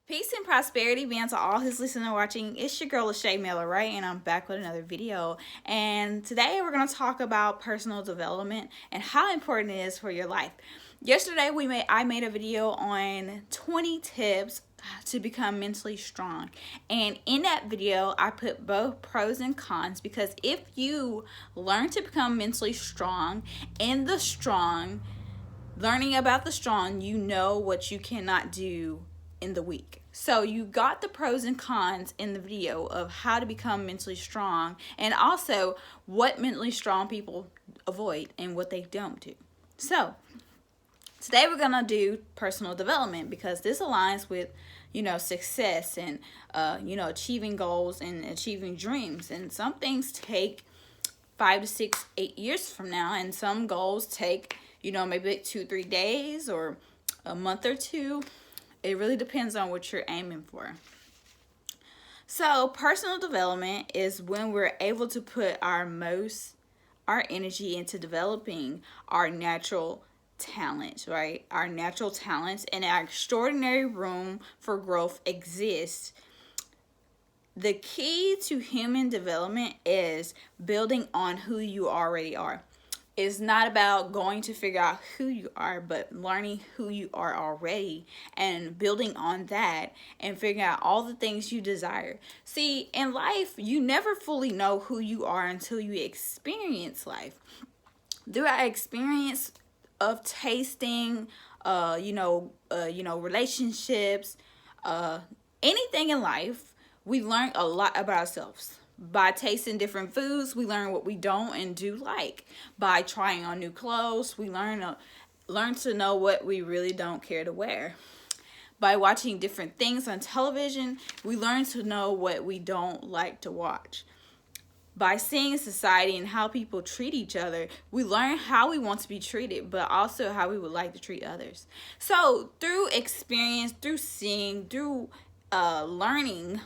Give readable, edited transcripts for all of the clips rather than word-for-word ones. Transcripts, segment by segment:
Peace and prosperity be unto all who's listening and watching. It's your girl, Shaeranea, right? And I'm back with another video. And today we're going to talk about personal development and how important it is for your life. Yesterday I made a video on 20 tips to become mentally strong. And in that video, I put both pros and cons, because if you learn to become mentally strong, learning about the strong, you know what you cannot do in the weak. So you got the pros and cons in the video of how to become mentally strong, and also what mentally strong people avoid and what they don't do. So today we're gonna do personal development, because this aligns with success and achieving goals and achieving dreams. And some things take 5 to 6, 8 years from now, and some goals take maybe 2-3 days or a month or two. It really depends on what you're aiming for. So personal development is when we're able to put our energy into developing our natural talents, right? Our natural talents and our extraordinary room for growth exists. The key to human development is building on who you already are. It's not about going to figure out who you are, but learning who you are already and building on that and figuring out all the things you desire. See, in life, you never fully know who you are until you experience life. Through our experience of tasting, relationships, anything in life, we learn a lot about ourselves. By tasting different foods, we learn what we don't and do like. By trying on new clothes, we learn to know what we really don't care to wear. By watching different things on television, we learn to know what we don't like to watch. By seeing society and how people treat each other, we learn how we want to be treated, but also how we would like to treat others. So through experience, through seeing, through learning,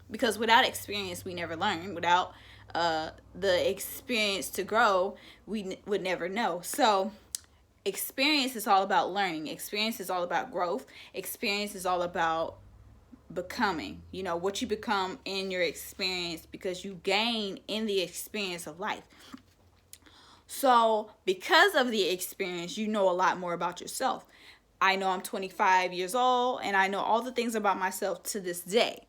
because without experience, we never learn. Without the experience to grow, we would never know. So experience is all about learning. Experience is all about growth. Experience is all about becoming. What you become in your experience, because you gain in the experience of life. So because of the experience, you know a lot more about yourself. I know I'm 25 years old, and I know all the things about myself to this day.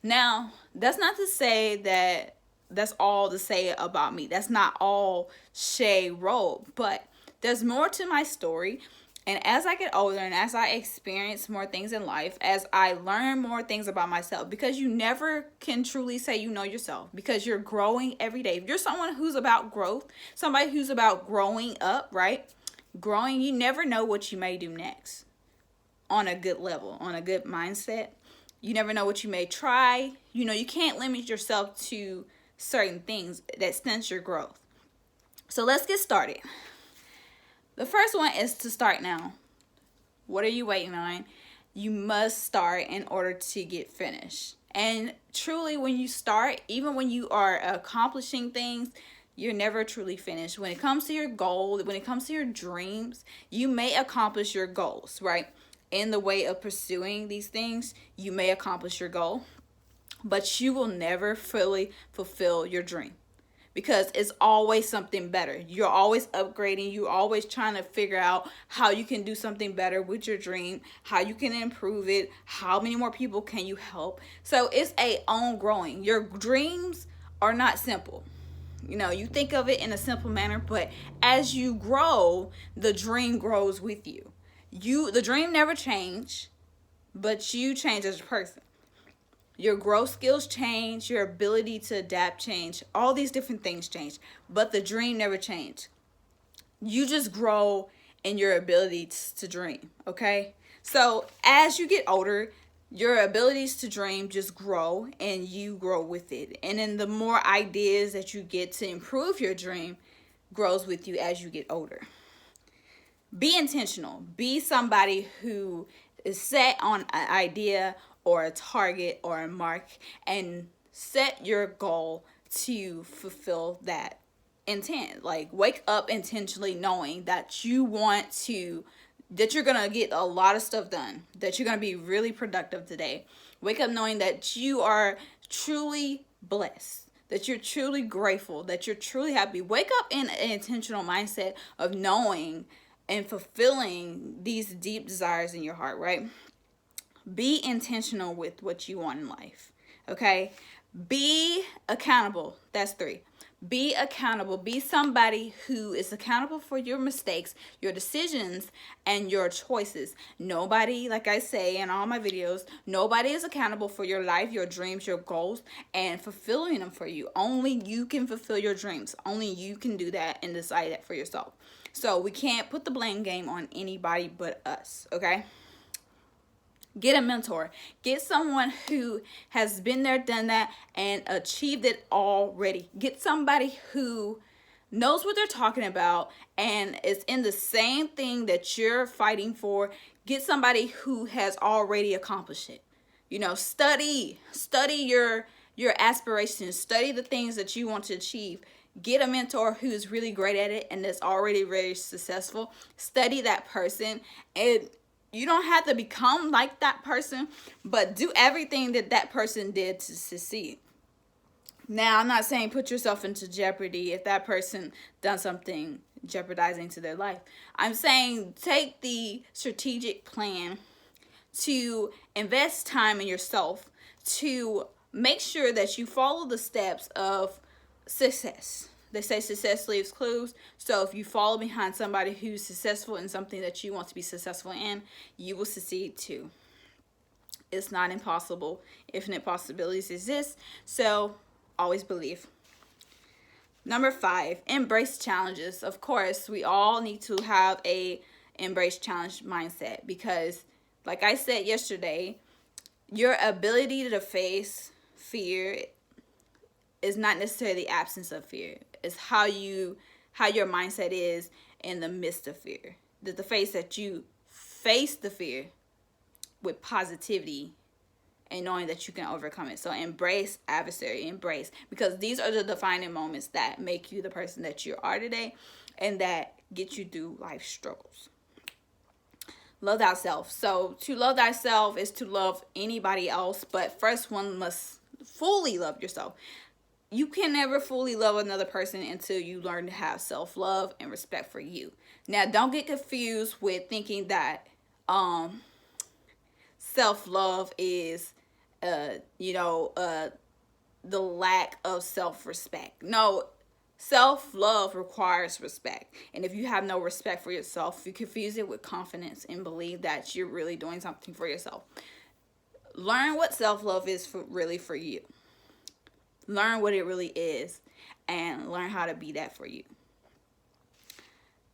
Now, that's not to say that that's all to say about me. That's not all Shay wrote, but there's more to my story. And as I get older and as I experience more things in life, as I learn more things about myself, because you never can truly say you know yourself, because you're growing every day. If you're someone who's about growth, somebody who's about growing up, right? Growing, you never know what you may do next on a good level, on a good mindset. You never know what you may try. You can't limit yourself to certain things that stunts your growth. So let's get started. The first one is to start now. What are you waiting on? You must start in order to get finished. And truly, when you start, even when you are accomplishing things, you're never truly finished. When it comes to your goal, when it comes to your dreams, you may accomplish your goals, right? In the way of pursuing these things, you may accomplish your goal, but you will never fully fulfill your dream, because it's always something better. You're always upgrading. You're always trying to figure out how you can do something better with your dream, how you can improve it, how many more people can you help. So it's a own growing. Your dreams are not simple. You think of it in a simple manner, but as you grow, the dream grows with you. The dream never change, but you change as a person. Your growth skills change, your ability to adapt change, all these different things change, but the dream never change. You just grow in your ability to dream, okay? So as you get older, your abilities to dream just grow, and you grow with it. And then the more ideas that you get to improve your dream grows with you as you get older. Be intentional. Be somebody who is set on an idea or a target or a mark, and set your goal to fulfill that intent. Like, wake up intentionally knowing that you want to that you're going to get a lot of stuff done, that you're going to be really productive today. Wake up knowing that you are truly blessed, that you're truly grateful, that you're truly happy. Wake up in an intentional mindset of knowing and fulfilling these deep desires in your heart, right? Be intentional with what you want in life, okay? Be accountable. That's 3. Be accountable. Be somebody who is accountable for your mistakes, your decisions, and your choices. Nobody, like I say in all my videos, nobody is accountable for your life, your dreams, your goals, and fulfilling them for you. Only you can fulfill your dreams. Only you can do that and decide that for yourself. So we can't put the blame game on anybody but us, okay? Get a mentor. Get someone who has been there, done that, and achieved it already. Get somebody who knows what they're talking about and is in the same thing that you're fighting for. Get somebody who has already accomplished it. You know, study your aspirations. Study the things that you want to achieve. Get a mentor who's really great at it and is already very successful. Study that person, and you don't have to become like that person, but do everything that that person did to succeed. Now, I'm not saying put yourself into jeopardy if that person done something jeopardizing to their life. I'm saying take the strategic plan to invest time in yourself, to make sure that you follow the steps of success. They say success leaves clues. So if you follow behind somebody who's successful in something that you want to be successful in, you will succeed too. It's not impossible. Infinite possibilities exist. So always believe. Number 5, embrace challenges. Of course, we all need to have a embrace challenge mindset because, like I said yesterday, your ability to face fear is not necessarily the absence of fear. It's how your mindset is in the midst of fear. The face that you face the fear with positivity and knowing that you can overcome it. So embrace adversary, embrace, because these are the defining moments that make you the person that you are today and that get you through life struggles. Love thyself. So to love thyself is to love anybody else, but first one must fully love yourself. You can never fully love another person until you learn to have self-love and respect for you. Now, don't get confused with thinking that self-love is the lack of self-respect. No, self-love requires respect. And if you have no respect for yourself, you confuse it with confidence and believe that you're really doing something for yourself. Learn what self-love is really for you. Learn what it really is and learn how to be that for you.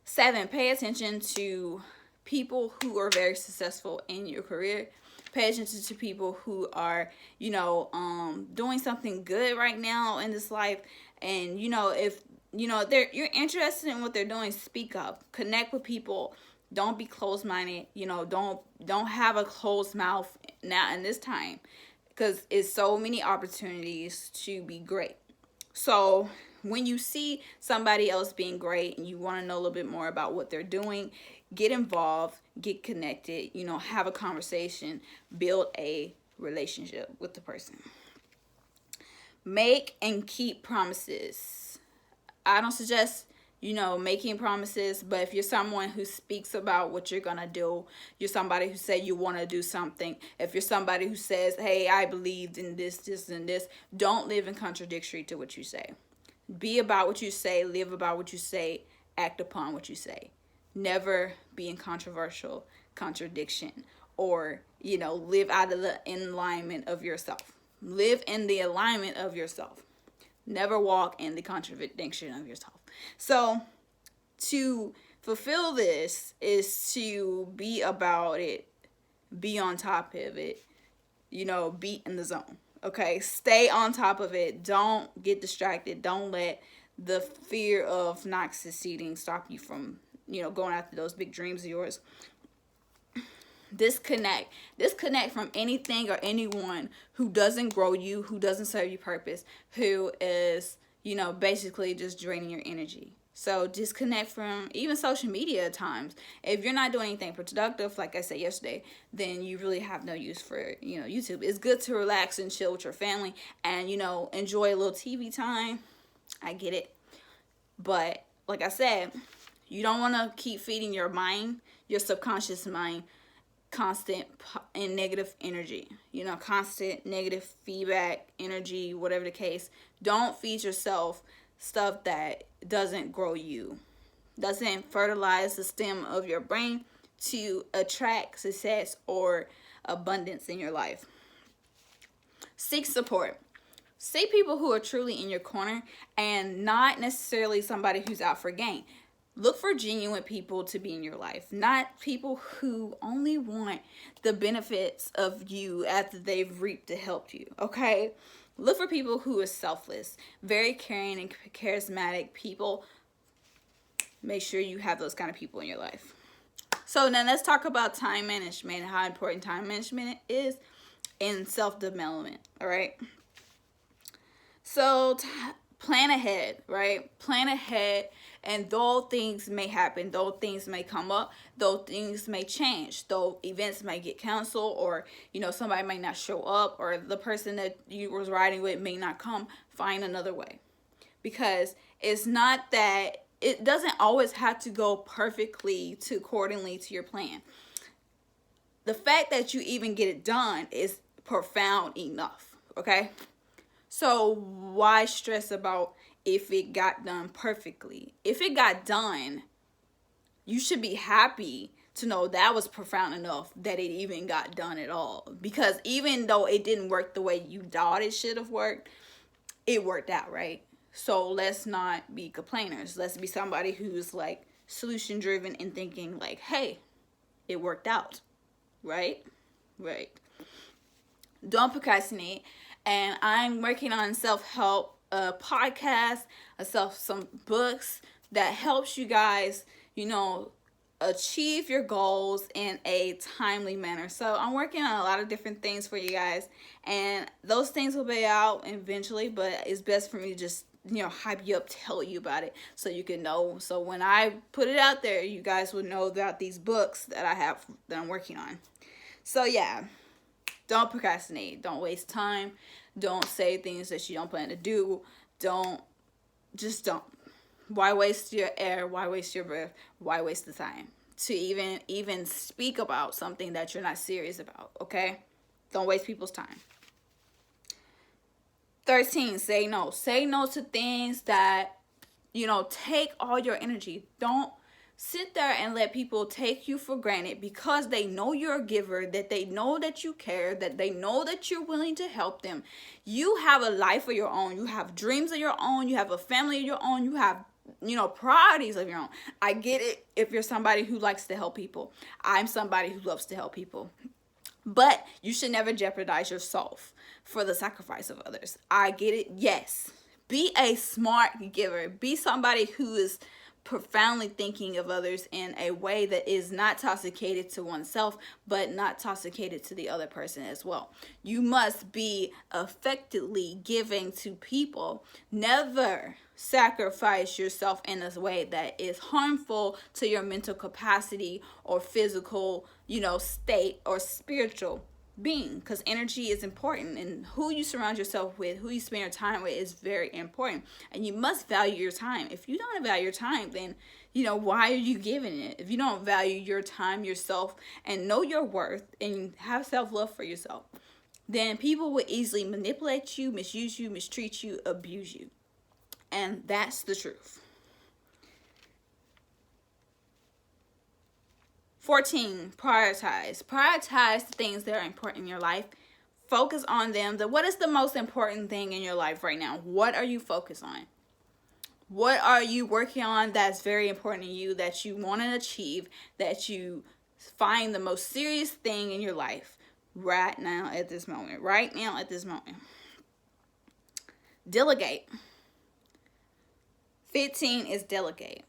7, pay attention to people who are very successful in your career. Pay attention to people who are, doing something good right now in this life. And, if, you're interested in what they're doing, speak up. Connect with people. Don't be closed-minded. Don't have a closed mouth now in this time. Because it's so many opportunities to be great. So when you see somebody else being great and you want to know a little bit more about what they're doing, get involved, get connected, have a conversation, build a relationship with the person. Make and keep promises. I don't suggest making promises, but if you're someone who speaks about what you're gonna do, you're somebody who say you want to do something, if you're somebody who says, hey, I believed in this, and this, don't live in contradictory to what you say. Be about what you say, live about what you say, act upon what you say. Never be in controversial contradiction or, live out of the alignment of yourself. Live in the alignment of yourself. Never walk in the contradiction of yourself. So to fulfill this is to be about it, be on top of it, be in the zone. Okay, stay on top of it. Don't get distracted. Don't let the fear of not succeeding stop you from, going after those big dreams of yours. Disconnect from anything or anyone who doesn't grow you, who doesn't serve you purpose, who is, basically just draining your energy. So disconnect from even social media at times. If you're not doing anything productive, like I said yesterday, then you really have no use for, YouTube. It's good to relax and chill with your family and, enjoy a little TV time. I get it. But like I said, you don't want to keep feeding your mind, your subconscious mind, constant and negative energy, constant negative feedback, energy, whatever the case. Don't feed yourself stuff that doesn't grow you, doesn't fertilize the stem of your brain to attract success or abundance in your life. Seek support. Seek people who are truly in your corner and not necessarily somebody who's out for gain. Look for genuine people to be in your life, not people who only want the benefits of you after they've reaped to help you, okay? Look for people who are selfless, very caring and charismatic people. Make sure you have those kind of people in your life. So now let's talk about time management and how important time management is in self-development, all right? So plan ahead, right? Plan ahead, and though things may happen, though things may come up, though things may change, though events may get canceled, or somebody might not show up, or the person that you was riding with may not come, find another way. Because it's not that it doesn't always have to go perfectly accordingly to your plan. The fact that you even get it done is profound enough, okay? So why stress about if it got done perfectly? If it got done, you should be happy to know that was profound enough that it even got done at all. Because even though it didn't work the way you thought it should have worked, it worked out, right? So let's not be complainers. Let's be somebody who's like solution driven and thinking like, hey, it worked out, right? Right. Don't procrastinate. And I'm working on self-help podcasts, some books that helps you guys, achieve your goals in a timely manner. So I'm working on a lot of different things for you guys, and those things will be out eventually, but it's best for me to just hype you up, tell you about it so you can know. So when I put it out there, you guys will know about these books that I have that I'm working on. So yeah, don't procrastinate. Don't waste time. Don't say things that you don't plan to do. Don't. Why waste your air? Why waste your breath? Why waste the time to even speak about something that you're not serious about, okay? Don't waste people's time. 13, say no. Say no to things that, take all your energy. Don't sit there and let people take you for granted because they know you're a giver, that they know that you care, that they know that you're willing to help them. You have a life of your own. You have dreams of your own. You have a family of your own. You have, priorities of your own. I get it if you're somebody who likes to help people. I'm somebody who loves to help people. But you should never jeopardize yourself for the sacrifice of others. I get it. Yes. Be a smart giver. Be somebody who is profoundly thinking of others in a way that is not toxicated to oneself, but not toxicated to the other person as well. You must be effectively giving to people. Never sacrifice yourself in a way that is harmful to your mental capacity or physical, state or spiritual being, because energy is important, and who you surround yourself with, who you spend your time with is very important, and you must value your time. If you don't value your time, then why are you giving it? If you don't value your time, yourself, and know your worth and have self-love for yourself, then people will easily manipulate you, misuse you, mistreat you, abuse you, and that's the truth. 14, prioritize. Prioritize the things that are important in your life. Focus on them. What is the most important thing in your life right now? What are you focused on? What are you working on that's very important to you, that you want to achieve, that you find the most serious thing in your life right now at this moment? Right now at this moment. Delegate. 15 is delegate.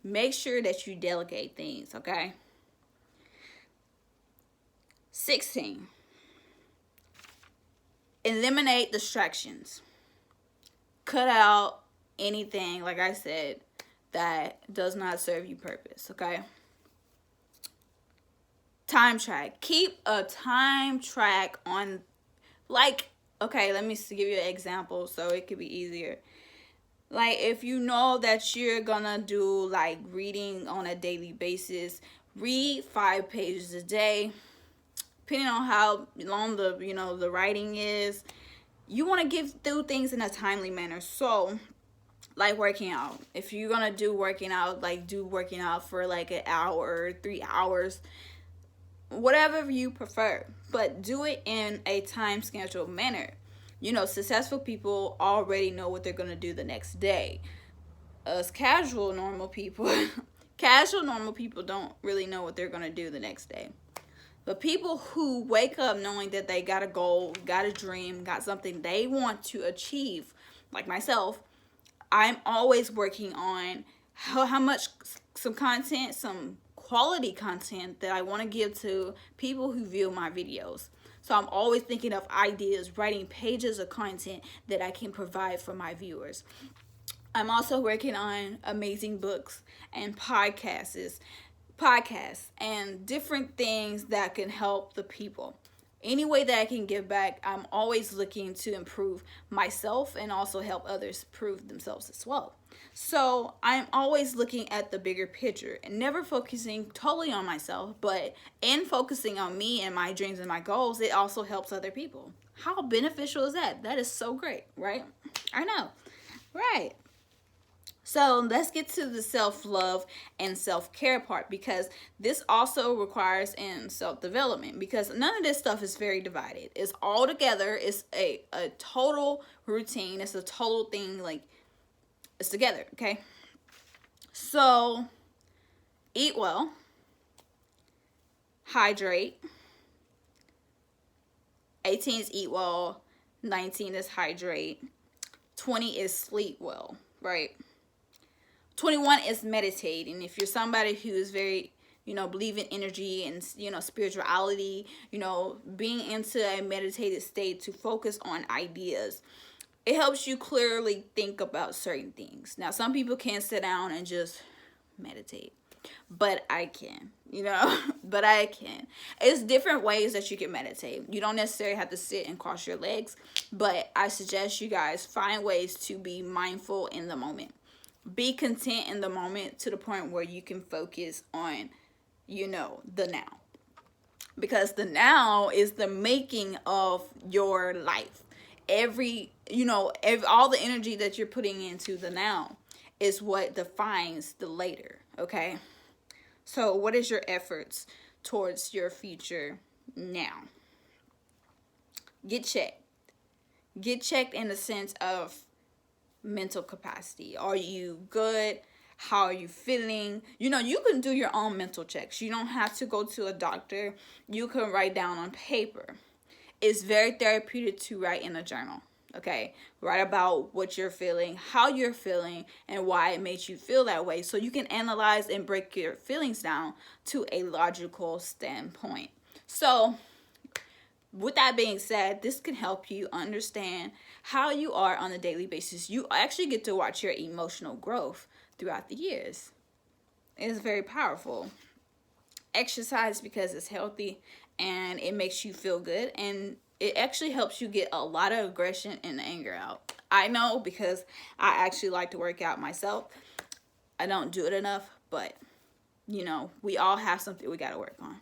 Make sure that you delegate things, okay? 16, eliminate distractions. Cut out anything, like I said, that does not serve you purpose, okay? Time track. Keep a time track on, like, okay, let me give you an example so it could be easier. Like, if you know that you're gonna do like reading on a daily basis, read 5 pages a day, depending on how long the writing is. You want to get through things in a timely manner. So, like working out, if you're gonna do working out, like do working out for like an hour, 3 hours, whatever you prefer, but do it in a time scheduled manner. Successful people already know what they're gonna do the next day. Us casual normal people don't really know what they're gonna do the next day. But people who wake up knowing that they got a goal, got a dream, got something they want to achieve, like myself, I'm always working on how much, some content, some quality content that I want to give to people who view my videos. So I'm always thinking of ideas, writing pages of content that I can provide for my viewers. I'm also working on amazing books and podcasts and different things that can help the people. Any way that I can give back, I'm always looking to improve myself and also help others prove themselves as well. So I'm always looking at the bigger picture and never focusing totally on myself, but in focusing on me and my dreams and my goals, it also helps other people. How beneficial is that? That is so great, right? I know, right? So let's get to the self-love and self-care part, because this also requires in self-development, because none of this stuff is very divided. It's all together. It's a total routine. It's a total thing. Like, it's together, okay? So eat well, hydrate. 18 is eat well, 19 is hydrate, 20 is sleep well, right? 21 is meditate. And if you're somebody who is very, believe in energy and, spirituality, being into a meditative state to focus on ideas, it helps you clearly think about certain things. Now, some people can't sit down and just meditate, but I can, but I can. It's different ways that you can meditate. You don't necessarily have to sit and cross your legs, but I suggest you guys find ways to be mindful in the moment. Be content in the moment to the point where you can focus on, the now. Because the now is the making of your life. All the energy that you're putting into the now is what defines the later, okay? So what is your efforts towards your future now? Get checked. Get checked in the sense of mental capacity. Are you good? How are you feeling? You can do your own mental checks. You don't have to go to a doctor. You can write down on paper. It's very therapeutic to write in a journal. Okay, write about what you're feeling, how you're feeling, and why it makes you feel that way, so you can analyze and break your feelings down to a logical standpoint. So with that being said, this can help you understand how you are on a daily basis. You actually get to watch your emotional growth throughout the years. It's very powerful. Exercise because it's healthy and it makes you feel good, and it actually helps you get a lot of aggression and anger out. I know, because I actually like to work out myself. I don't do it enough, but we all have something we got to work on.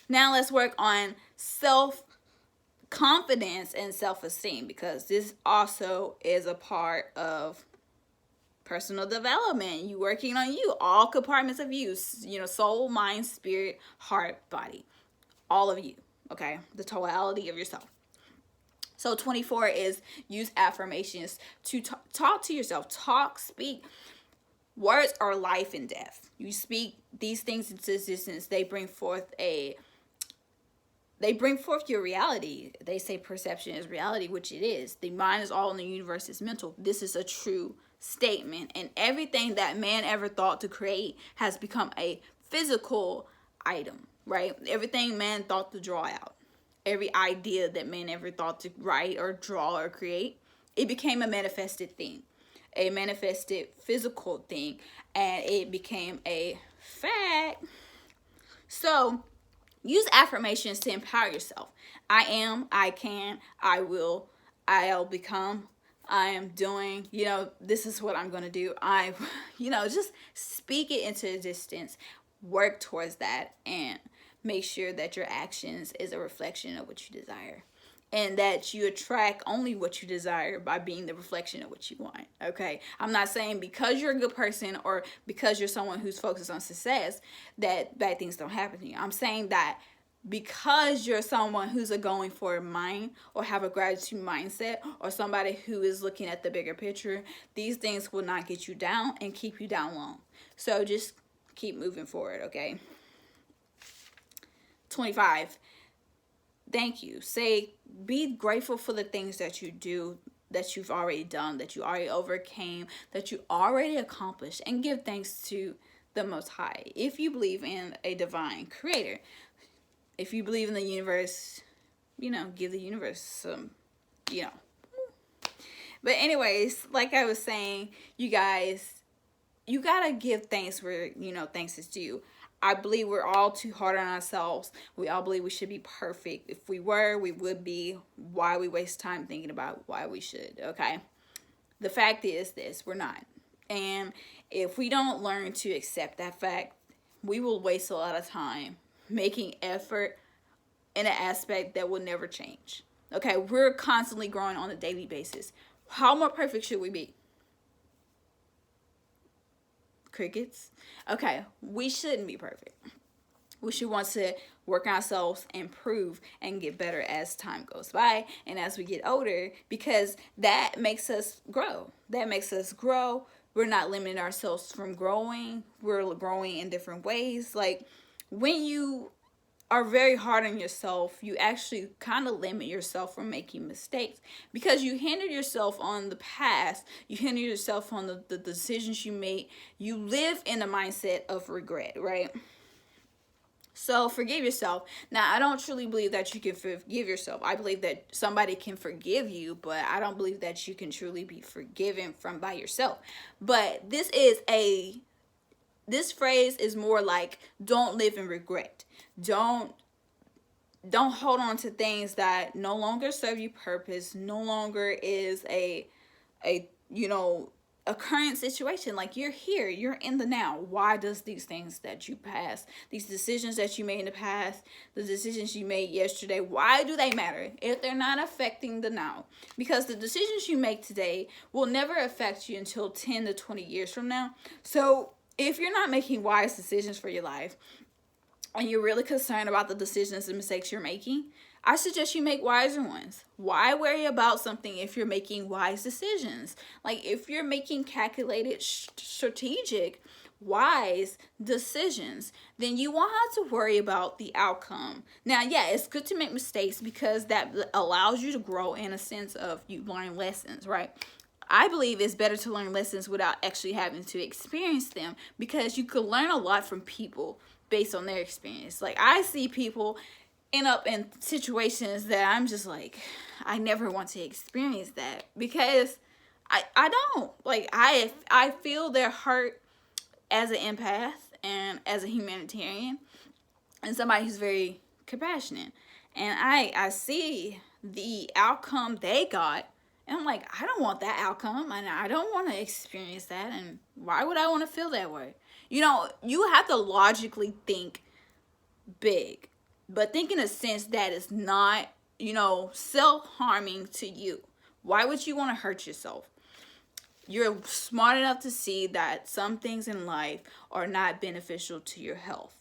Now let's work on self-confidence and self-esteem, because this also is a part of personal development. You working on you, all compartments of you, soul, mind, spirit, heart, body, all of you, okay? The totality of yourself. So 24 is use affirmations to talk to yourself. Speak. Words are life and death. You speak these things into existence. They bring forth your reality. They say perception is reality, which it is. The mind is all in the universe is mental. This is a true statement. And everything that man ever thought to create has become a physical item, right? Everything man thought to draw out, every idea that man ever thought to write or draw or create, it became a manifested thing. a manifested physical thing, and it became a fact. So use affirmations to empower yourself. I am, I can, I will, I'll become, I am doing, this is what I'm going to do. Just speak it into existence, work towards that, and make sure that your actions is a reflection of what you desire. And that you attract only what you desire by being the reflection of what you want. Okay, I'm not saying because you're a good person or because you're someone who's focused on success that bad things don't happen to you. I'm saying that because you're someone who's a going forward mind or have a gratitude mindset or somebody who is looking at the bigger picture, these things will not get you down and keep you down long. So just keep moving forward, okay? 25. Thank you. Be grateful for the things that you do, that you've already done, that you already overcame, that you already accomplished, and give thanks to the Most High. If you believe in a divine creator, if you believe in the universe, give the universe some, But anyways, like I was saying, you guys, you gotta give thanks where, thanks is due. I believe we're all too hard on ourselves. We all believe we should be perfect. If we were, we would be. Why we waste time thinking about why we should, okay? The fact is this, we're not. And if we don't learn to accept that fact, we will waste a lot of time making effort in an aspect that will never change. Okay, we're constantly growing on a daily basis. How more perfect should we be? Crickets. Okay, we shouldn't be perfect. We should want to work on ourselves, improve, and get better as time goes by and as we get older, because that makes us grow. We're not limiting ourselves from growing. We're growing in different ways. Like when you are very hard on yourself, you actually kind of limit yourself from making mistakes because you hinder yourself on the past. You hinder yourself on the decisions you made. You live in a mindset of regret, right? So forgive yourself. Now, I don't truly believe that you can forgive yourself. I believe that somebody can forgive you, but I don't believe that you can truly be forgiven from by yourself. But this phrase is more like, don't live in regret. Don't hold on to things that no longer serve you purpose, no longer is a current situation. Like you're here, you're in the now. Why does these things that you pass, these decisions that you made in the past, the decisions you made yesterday, why do they matter if they're not affecting the now? Because the decisions you make today will never affect you until 10 to 20 years from now. So if you're not making wise decisions for your life, and you're really concerned about the decisions and mistakes you're making, I suggest you make wiser ones. Why worry about something if you're making wise decisions? Like if you're making calculated, strategic, wise decisions, then you won't have to worry about the outcome. Now, yeah, it's good to make mistakes because that allows you to grow in a sense of you learn lessons, right? I believe it's better to learn lessons without actually having to experience them because you could learn a lot from people based on their experience. Like I see people end up in situations that I'm just like, I never want to experience that because I don't. Like I feel their hurt as an empath and as a humanitarian and somebody who's very compassionate. And I see the outcome they got and I'm like, I don't want that outcome and I don't want to experience that. And why would I want to feel that way? You have to logically think big, but think in a sense that is not, self-harming to you. Why would you want to hurt yourself? You're smart enough to see that some things in life are not beneficial to your health.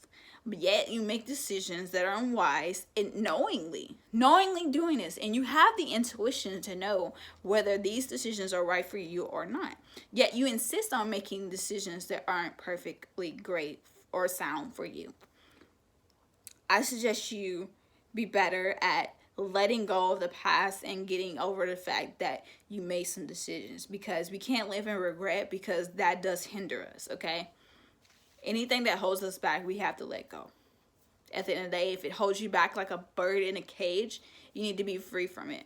But yet you make decisions that are unwise and knowingly doing this. And you have the intuition to know whether these decisions are right for you or not. Yet you insist on making decisions that aren't perfectly great or sound for you. I suggest you be better at letting go of the past and getting over the fact that you made some decisions, because we can't live in regret because that does hinder us, okay? Anything that holds us back, we have to let go. At the end of the day, if it holds you back like a bird in a cage, you need to be free from it.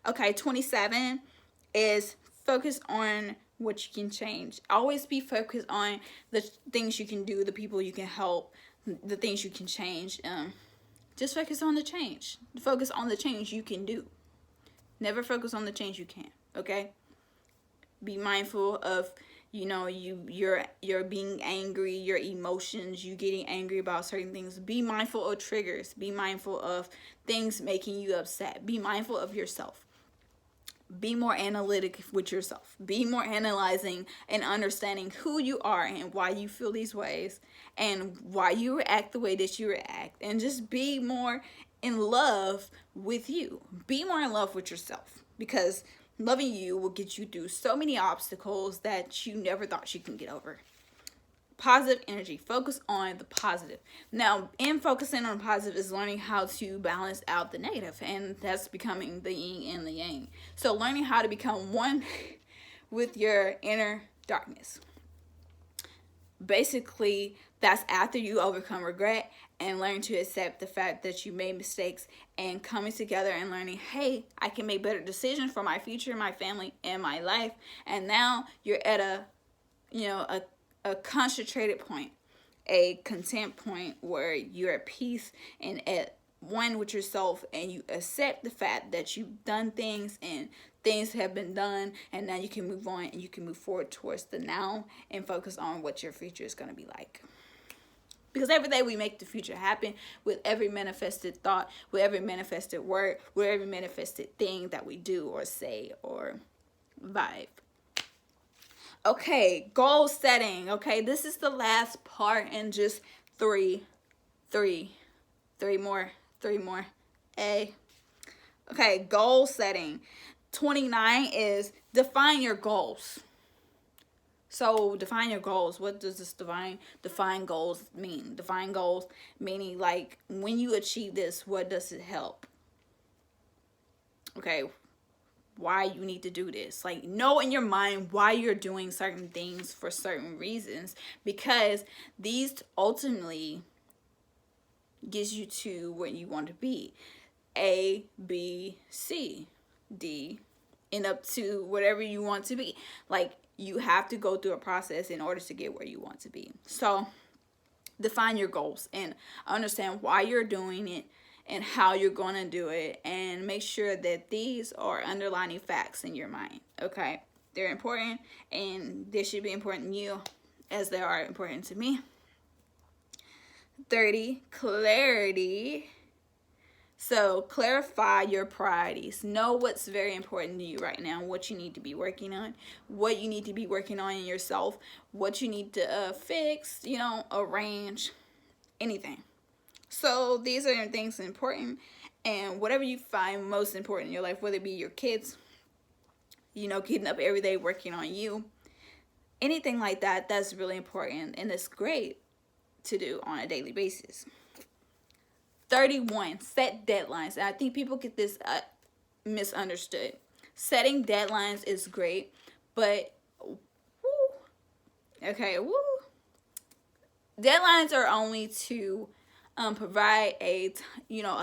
Okay, 27 is focus on what you can change. Always be focused on the things you can do, the people you can help, the things you can change. Just focus on the change. Focus on the change you can do. Never focus on the change you can't. Okay? Be mindful of, you're being angry, your emotions, you getting angry about certain things. Be mindful of triggers. Be mindful of things making you upset. Be mindful of yourself. Be more analytic with yourself. Be more analyzing and understanding who you are and why you feel these ways and why you react the way that you react. And just be more in love with you. Be more in love with yourself, because loving you will get you through so many obstacles that you never thought you can get over. Positive energy. Focus on the positive. Now, in focusing on positive is learning how to balance out the negative, and that's becoming the yin and the yang. So learning how to become one with your inner darkness. Basically, that's after you overcome regret and learn to accept the fact that you made mistakes, and coming together and learning, hey, I can make better decisions for my future, my family, and my life. And now you're at a concentrated point, a content point where you're at peace and at one with yourself, and you accept the fact that you've done things and things have been done, and now you can move on and you can move forward towards the now and focus on what your future is going to be like. Because every day we make the future happen with every manifested thought, with every manifested word, with every manifested thing that we do or say or vibe. Okay, goal setting. Okay, this is the last part, and just three more. Okay, goal setting. 29 is define your goals. So define your goals. What does this define goals mean? Define goals meaning, like, when you achieve this, what does it help? Okay, why you need to do this. Like, know in your mind why you're doing certain things for certain reasons, because these ultimately gets you to where you want to be. A, B, C, D, and up to whatever you want to be. Like, you have to go through a process in order to get where you want to be. So define your goals and understand why you're doing it and how you're going to do it, and make sure that these are underlining facts in your mind. Okay, they're important, and they should be important to you as they are important to me. 30, clarity. So clarify your priorities. Know what's very important to you right now, what you need to be working on, what you need to be working on in yourself, what you need to fix, arrange, anything. So these are things important, and whatever you find most important in your life, whether it be your kids, getting up every day working on you, anything like that, that's really important, and it's great to do on a daily basis. 31, set deadlines. And I think people get this misunderstood. Setting deadlines is great, but deadlines are only to provide a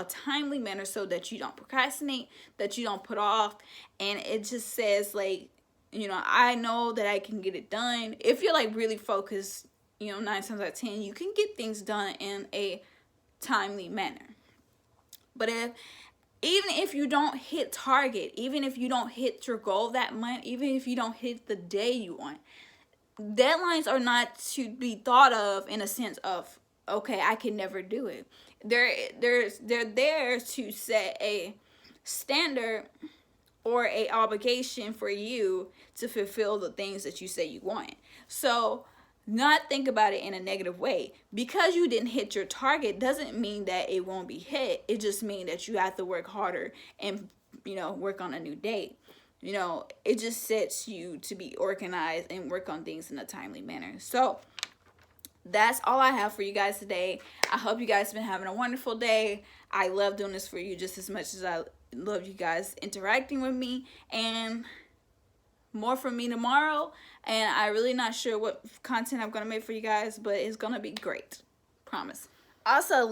timely manner so that you don't procrastinate, that you don't put off, and it just says, like, I know that I can get it done. If you're like really focused, 9 times out of 10, you can get things done in a timely manner. But even if you don't hit target, even if you don't hit your goal that month, even if you don't hit the day you want, deadlines are not to be thought of in a sense of, okay, I can never do it. They're there to set a standard or a obligation for you to fulfill the things that you say you want. So not think about it in a negative way. Because you didn't hit your target doesn't mean that it won't be hit. It just means that you have to work harder and, work on a new date. It just sets you to be organized and work on things in a timely manner. So that's all I have for you guys today. I hope you guys have been having a wonderful day. I love doing this for you just as much as I love you guys interacting with me, and more from me tomorrow. And I'm really not sure what content I'm going to make for you guys, but it's going to be great. Promise. Also,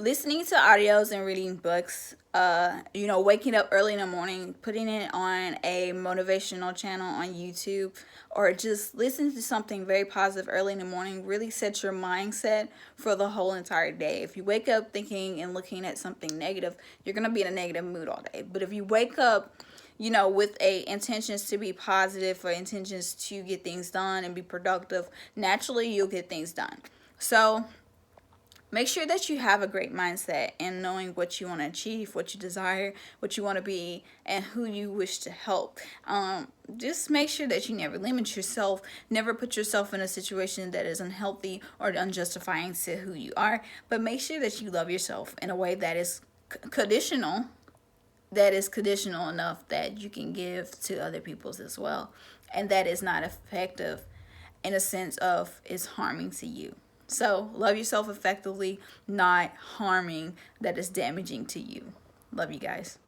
listening to audios and reading books, waking up early in the morning, putting it on a motivational channel on YouTube, or just listening to something very positive early in the morning really sets your mindset for the whole entire day. If you wake up thinking and looking at something negative, you're going to be in a negative mood all day. But if you wake up, with intentions to be positive, or intentions to get things done and be productive, naturally you'll get things done. So make sure that you have a great mindset and knowing what you want to achieve, what you desire, what you want to be, and who you wish to help. Just make sure that you never limit yourself, never put yourself in a situation that is unhealthy or unjustifying to who you are. But make sure that you love yourself in a way that is conditional, enough that you can give to other people's as well, and that is not effective in a sense of it's harming to you. So love yourself effectively, not harming that is damaging to you. Love you guys.